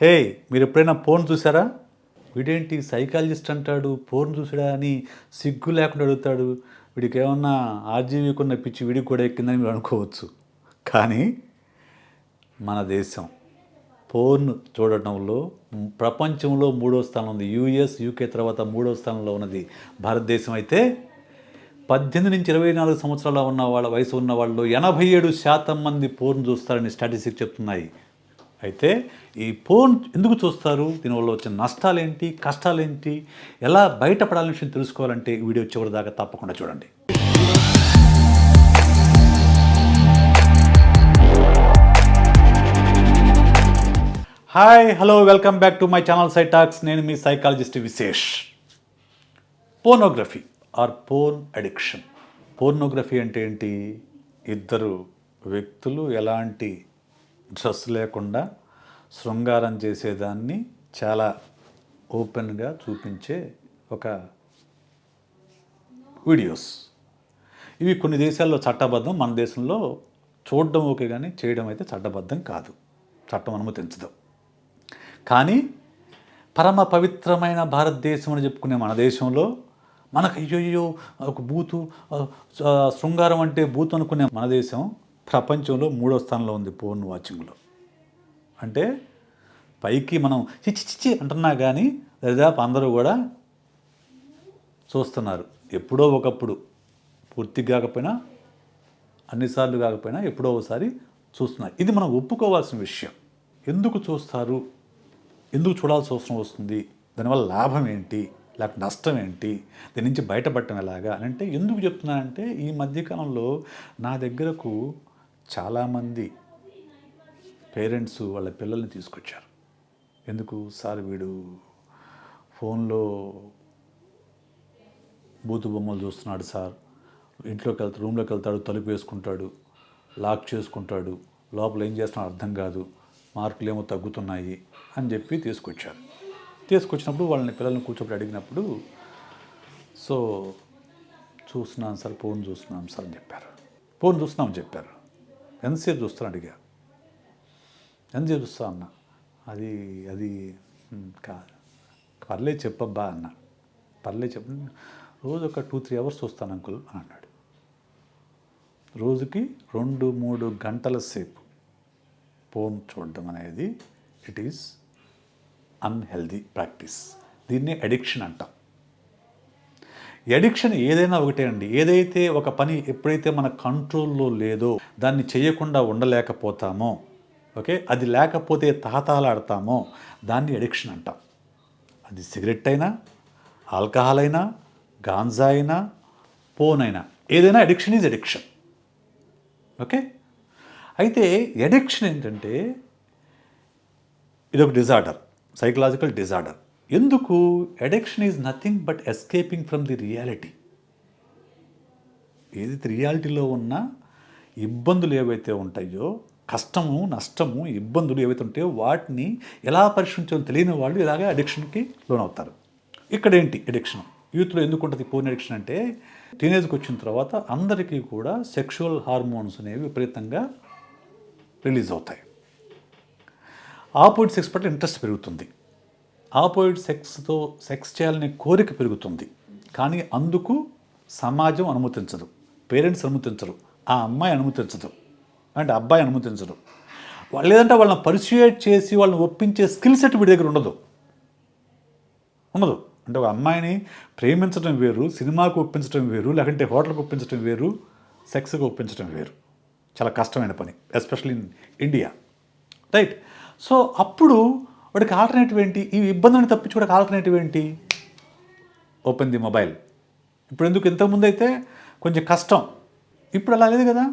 హే, మీరు ఎప్పుడైనా పోర్న్ చూసారా? వీడేంటి సైకాలజిస్ట్ అంటాడు, పోర్న్ చూసాడా అని సిగ్గు లేకుండా అడుగుతాడు. వీడికి ఏమన్నా ఆర్జీవీకున్న పిచ్చి వీడికి కూడా ఎక్కిందని మీరు అనుకోవచ్చు. కానీ మన దేశం పోర్న్ చూడటంలో ప్రపంచంలో మూడో స్థానంలో ఉంది. యూఎస్, యూకే తర్వాత మూడో స్థానంలో ఉన్నది భారతదేశం. అయితే 18 నుంచి 24 సంవత్సరాల ఉన్న వాళ్ళ వయసు ఉన్న వాళ్ళు 87% మంది పోర్న్ చూస్తారని స్టాటిస్టిక్స్ చెప్తున్నాయి. అయితే ఈ ఫోన్ ఎందుకు చూస్తారు, దీనివల్ల వచ్చిన నష్టాలేంటి, కష్టాలేంటి, ఎలా బయటపడాలనే విషయం తెలుసుకోవాలంటే ఈ వీడియో చివరి దాకా తప్పకుండా చూడండి. Hi, hello, welcome back to my channel psy talks. నేను మీ psychologist Vishesh. Pornography or porn addiction. Pornography అంటే ఏంటి? ఇద్దరు వ్యక్తులు ఎలాంటి డ్రెస్ లేకుండా శృంగారం చేసేదాన్ని చాలా ఓపెన్గా చూపించే ఒక వీడియోస్. ఇవి కొన్ని దేశాల్లో చట్టబద్ధం, మన దేశంలో చూడడం ఓకే కానీ చేయడం అయితే చట్టబద్ధం కాదు, చట్టం అనుమతించదు. కానీ పరమ పవిత్రమైన భారతదేశం అని చెప్పుకునే మన దేశంలో మనకు అయ్యో ఒక బూతు, శృంగారం అంటే బూతు అనుకునే మన దేశం ప్రపంచంలో మూడో స్థానంలో ఉంది పోర్న్ వాచింగ్లో. అంటే పైకి మనం చిచ్చి అంటున్నా కానీ దాదాపు అందరూ కూడా చూస్తున్నారు. ఎప్పుడో ఒకప్పుడు, పూర్తి కాకపోయినా, అన్నిసార్లు కాకపోయినా ఎప్పుడో ఒకసారి చూస్తున్నారు. ఇది మనం ఒప్పుకోవాల్సిన విషయం. ఎందుకు చూస్తారు, ఎందుకు చూడాల్సిన అవసరం వస్తుంది, దానివల్ల లాభం ఏంటి, లేకపోతే నష్టం ఏంటి, దీని నుంచి బయటపడటం ఎలాగా అని అంటే ఎందుకు చెప్తున్నానంటే, ఈ మధ్యకాలంలో నా దగ్గరకు చాలామంది పేరెంట్స్ వాళ్ళ పిల్లల్ని తీసుకొచ్చారు. ఎందుకు సార్, వీడు ఫోన్లో బూతు బొమ్మలు చూస్తున్నాడు సార్, ఇంట్లోకి వెళ్తాడు, రూమ్లోకి వెళ్తాడు, తలుపు వేసుకుంటాడు, లాక్ చేసుకుంటాడు, లోపల ఏం చేస్తున్నాడో అర్థం కాదు, మార్కులు ఏమో తగ్గుతున్నాయి అని చెప్పి తీసుకొచ్చారు. తీసుకొచ్చినప్పుడు వాళ్ళని పిల్లల్ని కూర్చోబెట్టి అడిగినప్పుడు, సో చూస్తున్నాను సార్, ఫోన్ చూస్తున్నాం సార్ అని చెప్పారు. ఫోన్ చూస్తున్నామని చెప్పారు. ఎంతసేపు చూస్తాను అడిగా. ఎంతసేపు చూస్తా అన్న. అది అది కాదు, పర్లేదు చెప్పబ్బా అన్న. పర్లేదు చెప్పు, రోజు ఒక 2-3 అవర్స్ చూస్తాను అంకుల్ అని అన్నాడు. రోజుకి 2-3 గంటల సేపు ఫోన్ చూడడం అనేది ఇట్ ఈస్ అన్హెల్దీ ప్రాక్టీస్. దీన్నే అడిక్షన్ అంటాం. అడిక్షన్ ఏదైనా ఒకటే అండి. ఏదైతే ఒక పని ఎప్పుడైతే మన కంట్రోల్లో లేదో, దాన్ని చేయకుండా ఉండలేకపోతామో, ఓకే, అది లేకపోతే తహతహలాడతామో, దాన్ని అడిక్షన్ అంటాం. అది సిగరెట్ అయినా, ఆల్కహాల్ అయినా, గాంజా అయినా, పోన్ అయినా, ఏదైనా అడిక్షన్ ఈజ్ అడిక్షన్. ఓకే. అయితే అడిక్షన్ ఏంటంటే ఇదొక డిజార్డర్, సైకలాజికల్ డిజార్డర్. ఎందుకు? Addiction is nothing but escaping from the reality. ఏదైతే రియాలిటీలో ఉన్న ఇబ్బందులు ఏవైతే ఉంటాయో, కష్టము, నష్టము, ఇబ్బందులు ఏవైతే ఉంటాయో వాటిని ఎలా పరిష్కరించాలో తెలియని వాళ్ళు ఇలాగే అడిక్షన్కి లోనవుతారు. ఇక్కడ ఏంటి అడిక్షన్? యూత్లో ఎందుకు ఉంటుంది పోర్న్ అడిక్షన్ అంటే, టీనేజ్కి వచ్చిన తర్వాత అందరికీ కూడా సెక్షువల్ హార్మోన్స్ అనేవి విపరీతంగా రిలీజ్ అవుతాయి. ఆపోజిట్ సెక్స్ పట్ల ఇంట్రెస్ట్ పెరుగుతుంది. ఆపోజిట్ సెక్స్తో సెక్స్ చేయాలనే కోరిక పెరుగుతుంది. కానీ అందుకు సమాజం అనుమతించదు, పేరెంట్స్ అనుమతించరు, ఆ అమ్మాయి అనుమతించదు, అంటే అబ్బాయి అనుమతించరు. లేదంటే వాళ్ళని పర్సుయేట్ చేసి వాళ్ళని ఒప్పించే స్కిల్ సెట్ వీడి దగ్గర ఉండదు. అంటే ఒక అమ్మాయిని ప్రేమించడం వేరు, సినిమాకు ఒప్పించడం వేరు, లేకంటే హోటల్కి ఒప్పించడం వేరు, సెక్స్కి ఒప్పించడం వేరు. చాలా కష్టమైన పని, especially in India, right? So అప్పుడు వాడికి ఆల్టర్నేటివ్ ఏంటి? ఈ ఇబ్బందిని తప్పించుకోవడానికి ఆల్టర్నేటివ్ ఏంటి? Open the mobile. ఇప్పుడు ఎందుకు, ఇంతకుముందు అయితే కొంచెం కష్టం, ఇప్పుడు అలా లేదు కదా.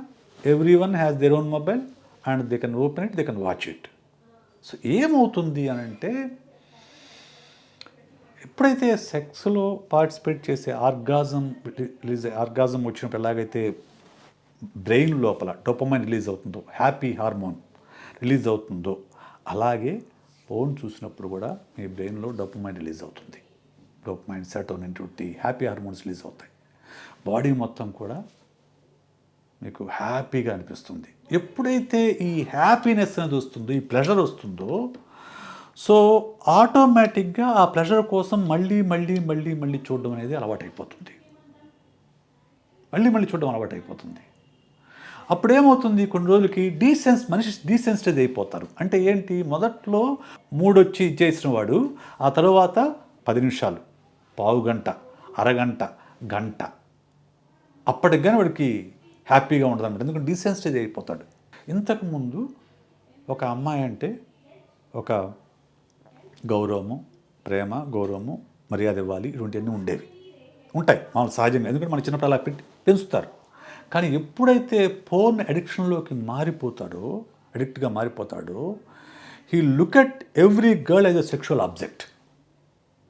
Every one has their own mobile and they can open it, they can watch it. So ఏమవుతుంది అని అంటే, ఎప్పుడైతే సెక్స్లో పార్టిసిపేట్ చేసే ఆర్గాజం వచ్చినప్పుడు ఎలాగైతే బ్రెయిన్ లోపల డోపమైన్ రిలీజ్ అవుతుందో, హ్యాపీ హార్మోన్ రిలీజ్ అవుతుందో, అలాగే ఫోన్ చూసినప్పుడు కూడా మీ బ్రెయిన్లో డోపమైన్ రిలీజ్ అవుతుంది. Dopamine, serotonin, happy hormones release అవుతాయి. బాడీ మొత్తం కూడా మీకు హ్యాపీగా అనిపిస్తుంది. ఎప్పుడైతే ఈ హ్యాపీనెస్ అనేది వస్తుందో, ఈ ప్లెజర్ వస్తుందో, సో ఆటోమేటిక్గా ఆ ప్లెజర్ కోసం మళ్ళీ మళ్ళీ మళ్ళీ మళ్ళీ చూడడం అనేది అలవాటైపోతుంది. మళ్ళీ మళ్ళీ చూడడం అలవాటైపోతుంది. అప్పుడేమవుతుంది, కొన్ని రోజులకి మనిషి డీసెన్సిటైజ్ అయిపోతారు. అంటే ఏంటి, మొదట్లో మూడొచ్చి ఇచ్చేసిన వాడు ఆ తర్వాత 10 నిమిషాలు, పావుగంట, అరగంట, గంట అప్పటికి కానీ వాడికి హ్యాపీగా ఉండదన్నమాట. ఎందుకంటే డీసెన్సిటైజ్ అయిపోతాడు. ఇంతకుముందు ఒక అమ్మాయి అంటే ఒక గౌరవము, ప్రేమ, గౌరవము, మర్యాద ఇవ్వాలి, ఇటువంటివన్నీ ఉంటాయి మామూలు సహజంగా. ఎందుకంటే మన చిన్నప్పుడు అలా పెంచుతారు. కానీ ఎప్పుడైతే ఫోన్ అడిక్షన్గా మారిపోతాడో he look at every girl as a sexual object.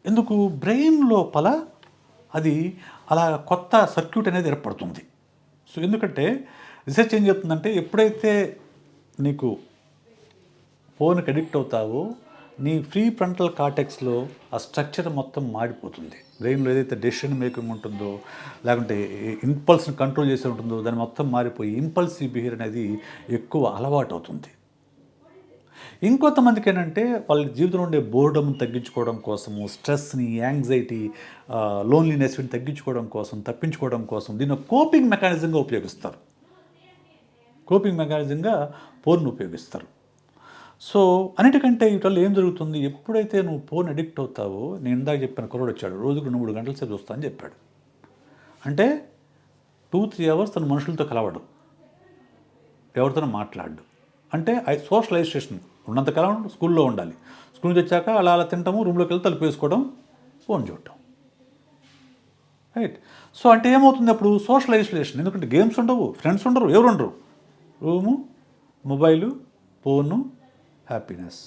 ఎందుకు, బ్రెయిన్ లోపల అది అలా కొత్త సర్క్యూట్ అనేది ఏర్పడుతుంది. సో ఎందుకంటే రీసెర్చ్ ఏం చెప్తుందంటే, ఎప్పుడైతే నీకు ఫోన్కి అడిక్ట్ అవుతావో నీ ఫ్రీ ఫ్రంటల్ కార్టెక్స్లో ఆ స్ట్రక్చర్ మొత్తం మాడిపోతుంది. బ్రెయిన్లో ఏదైతే డెసిషన్ మేకింగ్ ఉంటుందో, లేకుంటే ఇంపల్స్ని కంట్రోల్ చేసి ఉంటుందో దాన్ని మొత్తం మారిపోయి ఇంపల్సివ్ బిహేవియర్ అనేది ఎక్కువ అలవాటు అవుతుంది. ఇంకొంతమందికి ఏంటంటే వాళ్ళ జీవితంలో ఉండే బోర్డమ్ని తగ్గించుకోవడం కోసము, స్ట్రెస్ని, యాంగ్జైటీ, లోన్లీనెస్ని తగ్గించుకోవడం కోసం, తప్పించుకోవడం కోసం దీన్ని కోపింగ్ మెకానిజంగా ఉపయోగిస్తారు. ఫోన్ను ఉపయోగిస్తారు. సో అన్నిటికంటే వీటిలో ఏం జరుగుతుంది, ఎప్పుడైతే నువ్వు ఫోన్ అడిక్ట్ అవుతావో, నేను ఇందాక చెప్పిన కుర్రోడు వచ్చాడు, రోజుకు 3 గంటల సేపు చూస్తా అని చెప్పాడు. అంటే 2-3 అవర్స్ తన మనుషులతో కలవడు, ఎవరితోనో మాట్లాడు. అంటే సోషలైజేషన్ ఉన్నంతకాలం స్కూల్లో ఉండాలి. స్కూల్ నుంచి వచ్చాక అలా తింటాము, రూమ్లోకి వెళ్ళి తలుపు వేసుకోవడం, ఫోన్ చూడటం. రైట్. సో అంటే ఏమవుతుంది అప్పుడు, సోషల్ ఐసోలేషన్. ఎందుకంటే గేమ్స్ ఉండవు, ఫ్రెండ్స్ ఉండరు, ఎవరు ఉండరు. Room, mobile, phone, happiness.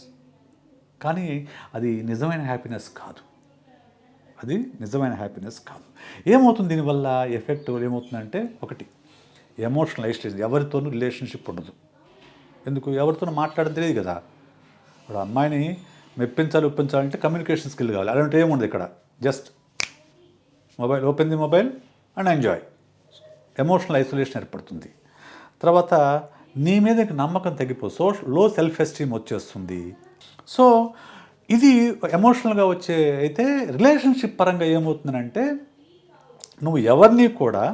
కానీ అది నిజమైన హ్యాపీనెస్ కాదు. ఏమవుతుంది దీనివల్ల ఎఫెక్ట్ ఏమవుతుందంటే, ఒకటి ఎమోషనల్ ఐసోలేషన్, ఎవరితోనూ రిలేషన్షిప్ ఉండదు. ఎందుకు, ఎవరితోనూ మాట్లాడడం తెలియదు కదా. ఇప్పుడు అమ్మాయిని ఒప్పించాలంటే కమ్యూనికేషన్ స్కిల్ కావాలి. అలాంటి ఏముండదు ఇక్కడ. Just open the mobile and enjoy. Emotional isolation ఏర్పడుతుంది. తర్వాత నీ మీద నమ్మకం లో సెల్ఫ్ ఎస్టీమ్ వచ్చేస్తుంది. సో ఇది ఎమోషనల్గా వచ్చే. అయితే రిలేషన్షిప్ పరంగా ఏమవుతుందంటే, నువ్వు ఎవరిని కూడా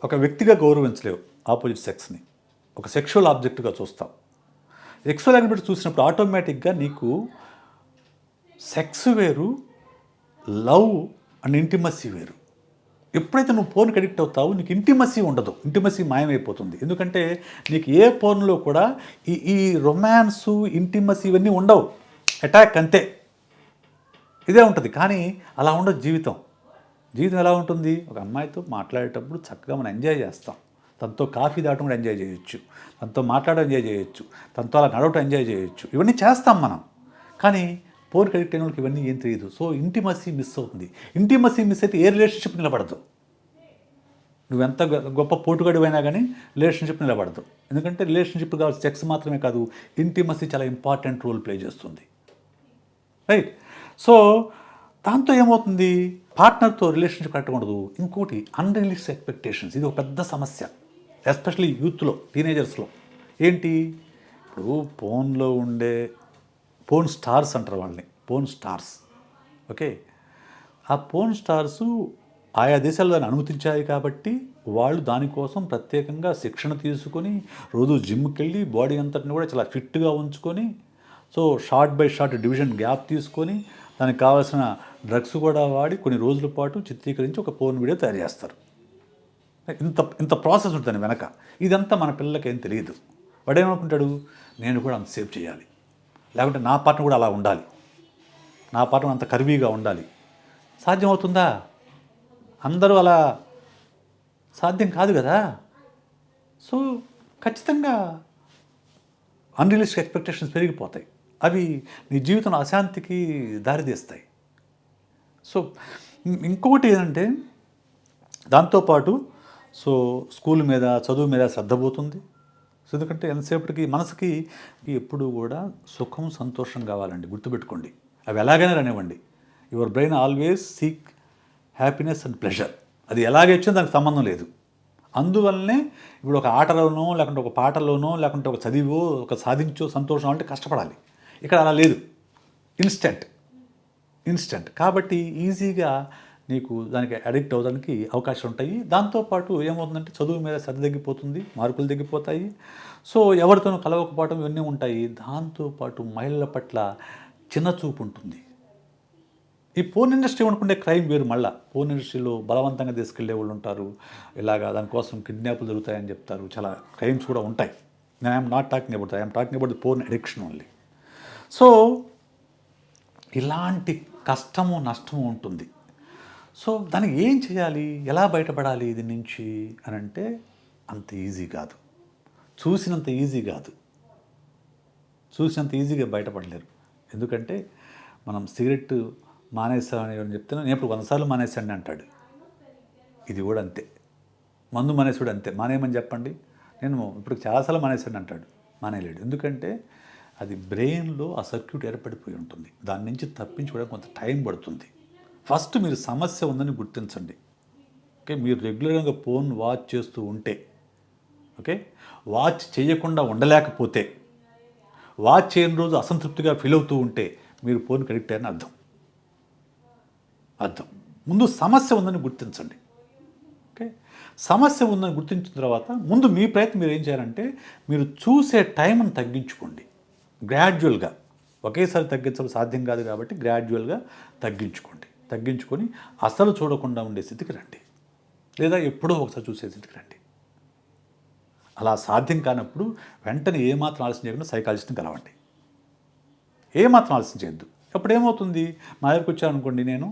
ఒక వ్యక్తిగా గౌరవించలేవు. ఆపోజిట్ సెక్స్ని ఒక సెక్షువల్ ఆబ్జెక్ట్గా చూస్తావు. సెక్షువల్ ఆబ్జెక్ట్ చూసినప్పుడు ఆటోమేటిక్గా నీకు సెక్స్ వేరు, లవ్ అండ్ ఇంటిమసీ వేరు. ఎప్పుడైతే నువ్వు ఫోన్కి అడిక్ట్ అవుతావో నీకు ఇంటిమసీ ఉండదు, ఇంటిమసీ మాయమైపోతుంది. ఎందుకంటే నీకు ఏ ఫోన్లో కూడా ఈ రొమాన్సు, ఇంటిమసీ ఇవన్నీ ఉండవు. అటాక్ అంతే, ఇదే ఉంటుంది. కానీ అలా ఉండదు జీవితం ఎలా ఉంటుంది, ఒక అమ్మాయితో మాట్లాడేటప్పుడు చక్కగా మనం ఎంజాయ్ చేస్తాం. తనతో కాఫీ తాగడం కూడా ఎంజాయ్ చేయొచ్చు, తనతో మాట్లాడడం ఎంజాయ్ చేయొచ్చు, తనతో అలా నడవటం ఎంజాయ్ చేయొచ్చు. ఇవన్నీ చేస్తాం మనం. కానీ ఫోన్కి అడిక్ట్ అయిన వాళ్ళకి ఇవన్నీ ఏం తెలియదు. సో ఇంటిమసీ మిస్ అవుతుంది. ఇంటిమసీ మిస్ అయితే ఏ రిలేషన్షిప్ నిలబడదు. నువ్వెంత గొప్ప పోటుగాడివైనా కానీ రిలేషన్షిప్ నిలబడదు. ఎందుకంటే రిలేషన్షిప్ కావాలి, సెక్స్ మాత్రమే కాదు, ఇంటిమసీ చాలా ఇంపార్టెంట్ రోల్ ప్లే చేస్తుంది. రైట్. సో దాంతో ఏమవుతుంది, పార్ట్నర్తో రిలేషన్షిప్ కరెక్ట్గా ఉండదు. ఇంకోటి అన్రియలిస్టిక్ ఎక్స్పెక్టేషన్స్. ఇది ఒక పెద్ద సమస్య, ఎస్పెషల్లీ యూత్లో, టీనేజర్స్లో. ఏంటి, ఇప్పుడు ఫోన్లో ఉండే ఫోన్ స్టార్స్ అంటారు వాళ్ళని, ఫోన్ స్టార్స్. ఓకే, ఆ ఫోన్ స్టార్సు ఆయా దేశాలు దాన్ని అనుమతించాయి కాబట్టి వాళ్ళు దానికోసం ప్రత్యేకంగా శిక్షణ తీసుకొని రోజు జిమ్కి వెళ్ళి బాడీ అంతటిని కూడా చాలా ఫిట్గా ఉంచుకొని, so short by shot division gap తీసుకొని దానికి కావాల్సిన డ్రగ్స్ కూడా వాడి కొన్ని రోజుల పాటు చిత్రీకరించి ఒక ఫోన్ వీడియో తయారు చేస్తారు. ఇంత ప్రాసెస్ ఉంటుంది వెనక. ఇదంతా మన పిల్లలకి ఏం తెలియదు. వాడేమనుకుంటాడు, నేను కూడా అంత సేవ్ చేయాలి, లేకుంటే నా పార్ట్నర్ కూడా అలా ఉండాలి, నా పార్ట్నర్ అంత కర్వీగా ఉండాలి. సాధ్యమవుతుందా? అందరూ అలా సాధ్యం కాదు కదా. సో ఖచ్చితంగా అన్రియలిస్టిక్ ఎక్స్పెక్టేషన్స్ పెరిగిపోతాయి. అవి నీ జీవితంలో అశాంతికి దారితీస్తాయి. సో ఇంకొకటి ఏంటంటే, దాంతోపాటు సో స్కూల్ మీద, చదువు మీద శ్రద్ధ పోతుంది. సో ఎందుకంటే ఎంతసేపటికి మనసుకి ఎప్పుడు కూడా సుఖం, సంతోషం కావాలండి, గుర్తుపెట్టుకోండి. అవి ఎలాగైనా రానివ్వండి. Your brain always seek happiness and pleasure. అది ఎలాగే వచ్చినా దానికి సంబంధం లేదు. అందువల్లనే ఇప్పుడు ఒక ఆటలోనో, లేకుంటే ఒక పాటలోనో, లేకుంటే ఒక చదివో, ఒక సాధించో సంతోషం అంటే కష్టపడాలి. ఇక్కడ అలా లేదు. ఇన్స్టెంట్ కాబట్టి ఈజీగా నీకు దానికి అడిక్ట్ అవ్వడానికి అవకాశం ఉంటాయి. దాంతోపాటు ఏమవుతుందంటే చదువు మీద శ్రద్ధ తగ్గిపోతుంది, మార్కులు తగ్గిపోతాయి. సో ఎవరితోనూ కలవకపోవడం ఇవన్నీ ఉంటాయి. దాంతోపాటు మహిళల పట్ల చిన్న చూపు ఉంటుంది. ఈ పోర్న్ ఇండస్ట్రీ అనుకుంటే క్రైమ్ వేరు. మళ్ళీ పోర్న్ ఇండస్ట్రీలో బలవంతంగా తీసుకెళ్లే వాళ్ళు ఉంటారు, ఇలాగా దానికోసం కిడ్నాప్లు జరుగుతాయని చెప్తారు, చాలా క్రైమ్స్ కూడా ఉంటాయి. I'm not talking about I'm talking about the porn addiction only. So ఇలాంటి కష్టము నష్టము ఉంటుంది. సో దానికి ఏం చేయాలి, ఎలా బయటపడాలి దీని నుంచి అని అంటే అంత ఈజీ కాదు, చూసినంత ఈజీగా బయటపడలేరు. ఎందుకంటే మనం సిగరెట్ మానేసామని చెప్తే నేను ఇప్పుడు 100 సార్లు మానేసాను అంటాడు. ఇది కూడా అంతే. మందు మానేసుడు అంతే. మానేయమని చెప్పండి, నేను ఇప్పుడు చాలాసార్లు మానేసాను అంటాడు. మానేయలేడు. ఎందుకంటే అది బ్రెయిన్లో ఆ సర్క్యూట్ ఏర్పడిపోయి ఉంటుంది. దాని నుంచి తప్పించుకోవడానికి కొంత టైం పడుతుంది. ఫస్ట్ మీరు సమస్య ఉందని గుర్తించండి. ఓకే, మీరు రెగ్యులర్గా ఫోన్ వాచ్ చేస్తూ ఉంటే, ఓకే, వాచ్ చేయకుండా ఉండలేకపోతే, వాచ్ చేయని రోజు అసంతృప్తిగా ఫీల్ అవుతూ ఉంటే మీరు ఫోన్కి అడిక్ట్ అయ్యారని అర్థం. ముందు సమస్య ఉందని గుర్తించండి. ఓకే, సమస్య ఉందని గుర్తించిన తర్వాత ముందు మీ ప్రయత్నం మీరు ఏం చేయాలంటే మీరు చూసే టైంని తగ్గించుకోండి. గ్రాడ్యువల్గా, ఒకేసారి తగ్గించడం సాధ్యం కాదు కాబట్టి గ్రాడ్యువల్గా తగ్గించుకొని అసలు చూడకుండా ఉండే స్థితికి రండి, లేదా ఎప్పుడో ఒకసారి చూసే స్థితికి రండి. అలా సాధ్యం కానప్పుడు వెంటనే ఏమాత్రం ఆలస్యం చేయకుండా సైకాలజిస్ట్ని కలవండి. ఏమాత్రం ఆలస్యం చేయొద్దు. అప్పుడు ఏమవుతుంది, మా దగ్గరికి వచ్చారనుకోండి, నేను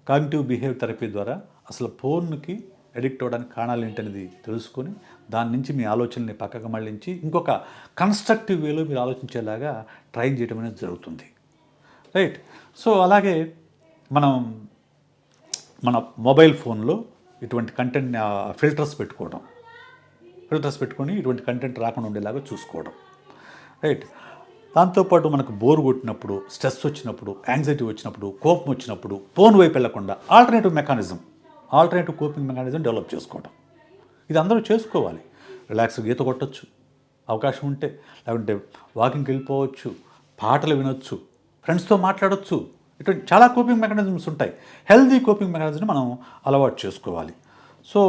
కాగ్నిటివ్ బిహేవియర్ థెరపీ ద్వారా అసలు ఫోన్కి అడిక్ట్ అవ్వడానికి కారణాలు ఏంటనేది తెలుసుకొని దాని నుంచి మీ ఆలోచనని పక్కకు మళ్ళించి ఇంకొక కన్స్ట్రక్టివ్ వేలో మీరు ఆలోచించేలాగా ట్రైన్ చేయడం అనేది జరుగుతుంది. రైట్. సో అలాగే మనం మన మొబైల్ ఫోన్లో ఇటువంటి కంటెంట్ ఫిల్టర్స్ పెట్టుకొని ఇటువంటి కంటెంట్ రాకుండా ఉండేలాగా చూసుకోవడం. రైట్. దాంతోపాటు మనకు బోర్ కొట్టినప్పుడు, స్ట్రెస్ వచ్చినప్పుడు, యాంగ్జైటీ వచ్చినప్పుడు, కోపం వచ్చినప్పుడు ఫోన్ వైపు వెళ్లకుండా ఆల్టర్నేటివ్ కోపింగ్ మెకానిజం డెవలప్ చేసుకోవడం. ఇది అందరూ చేసుకోవాలి. రిలాక్స్గా ఈత కొట్టచ్చు అవకాశం ఉంటే, లేకుంటే వాకింగ్కి వెళ్ళిపోవచ్చు, పాటలు వినొచ్చు, ఫ్రెండ్స్తో మాట్లాడవచ్చు. ఇటువంటి చాలా కోపింగ్ మెకానిజమ్స్ ఉంటాయి. హెల్దీ కోపింగ్ మెకానిజంని మనం అలవాటు చేసుకోవాలి. సో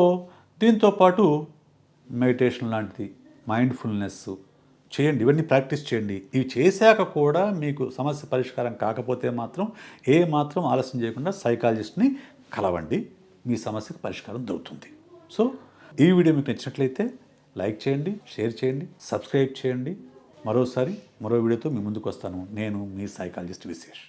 దీంతోపాటు మెడిటేషన్ లాంటిది, మైండ్ఫుల్నెస్ చేయండి. ఇవన్నీ ప్రాక్టీస్ చేయండి. ఇవి చేశాక కూడా మీకు సమస్య పరిష్కారం కాకపోతే మాత్రం ఏమాత్రం ఆలస్యం చేయకుండా సైకాలజిస్ట్ని కలవండి. మీ సమస్యకు పరిష్కారం దొరుకుతుంది. సో ఈ వీడియో మీకు నచ్చినట్లయితే లైక్ చేయండి, షేర్ చేయండి, సబ్స్క్రైబ్ చేయండి. మరో వీడియోతో మీ ముందుకు వస్తాను. నేను మీ సైకాలజిస్ట్ విశేష్.